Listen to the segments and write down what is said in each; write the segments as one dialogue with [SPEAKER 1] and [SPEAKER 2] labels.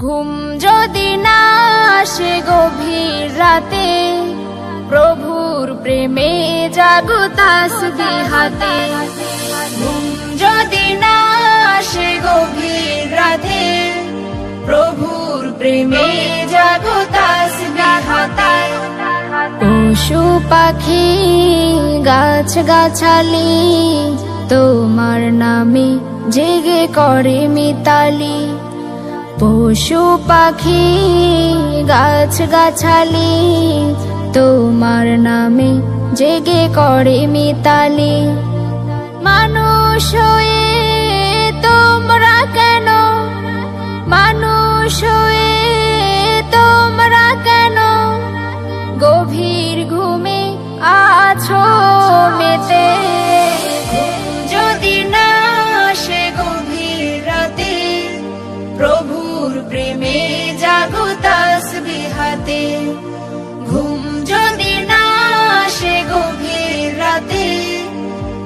[SPEAKER 1] ঘুম যদি না আসে গভীর রাতে, প্রভুর প্রেমে জাগো তাসবিহ হাতে। ঘুম যদি না আসে গভীর রাতে, প্রভুর প্রেমে জাগো তাসবিহ হাতে। পশু পাখি গাছ গাছালি তোমার নামে জেগে করে মিতালি। পশু পাখি গাছ গাছালি তোমার নামে জেগে করে মিতালি। মানুষ হয়ে তোমরা কেন, মানুষ হয়ে তোমরা কেন গভীর ঘুমে আছো মেতে। যদি না আসে গভীর রাতে, প্রভুর প্রেমে জাগো তাসবিহ হাতে। ঘুম যদি না আসে গভীর রাতে,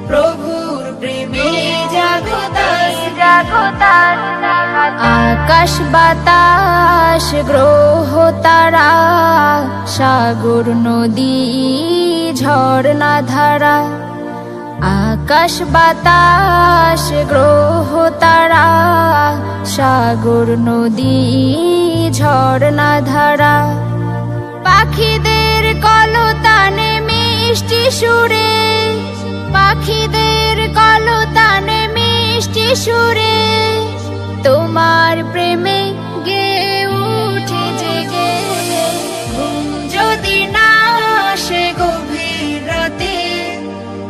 [SPEAKER 1] প্রভুর প্রেমে জাগো তাসবিহ হাতে। আকাশ বাতাস গ্রহ তারা, সাগর নদী ঝর্ণা ধারা। আকাশ বাতাস গ্রহ তারা, সাগর নদী ঝর্ণা ধারা। পাখিদের কলতানে মিষ্টি সুরে, পাখিদের কলতানে মিষ্টি সুরে তোমার প্রেমে গেয়ে উঠে জেগে। ঘুম যদি না আসে গভীর রাতে,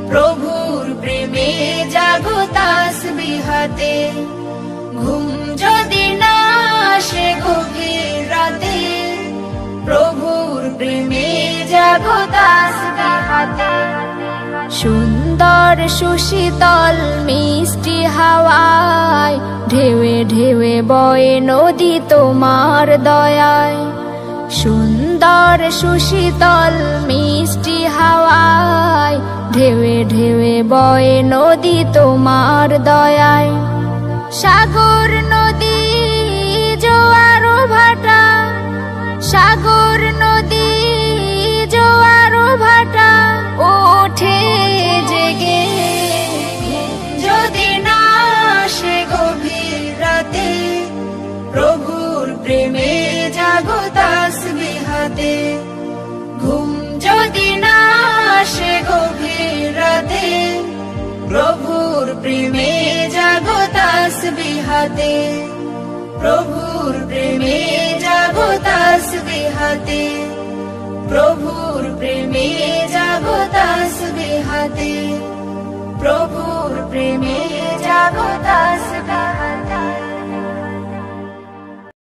[SPEAKER 1] প্রভুর প্রেমে জাগো তাসবিহ হাতে। ঘুম যদি না আসে গভীর রাতে, প্রভুর প্রেমে জাগো তাসবিহ হাতে। সুন্দর সুশীতল মিষ্টি হাওয়ায় ঢেউে ঢেউে বয়ে নদী তোমার দয়ায়। সুন্দর সুশীতল মিষ্টি হাওয়ায় ঢেউে ঢেউে বয়ে নদী তোমার দয়ায়। সাগর নদী জোয়ার ভাটা, সাগর নদী জোয়ার ভাটা ওঠে জেগে। যদি না আসে গভীর রাতে, প্রভুর প্রেমে জাগো তাসবিহ হাতে। ঘুম যদি না আসে গভীর রাতে, প্রভুর প্রেমে জাগো তাসবিহ হাতে। প্রভুর প্রেমে জাগো তাসবিহ হাতে। প্রভুর প্রেমে জাগো তাসবিহ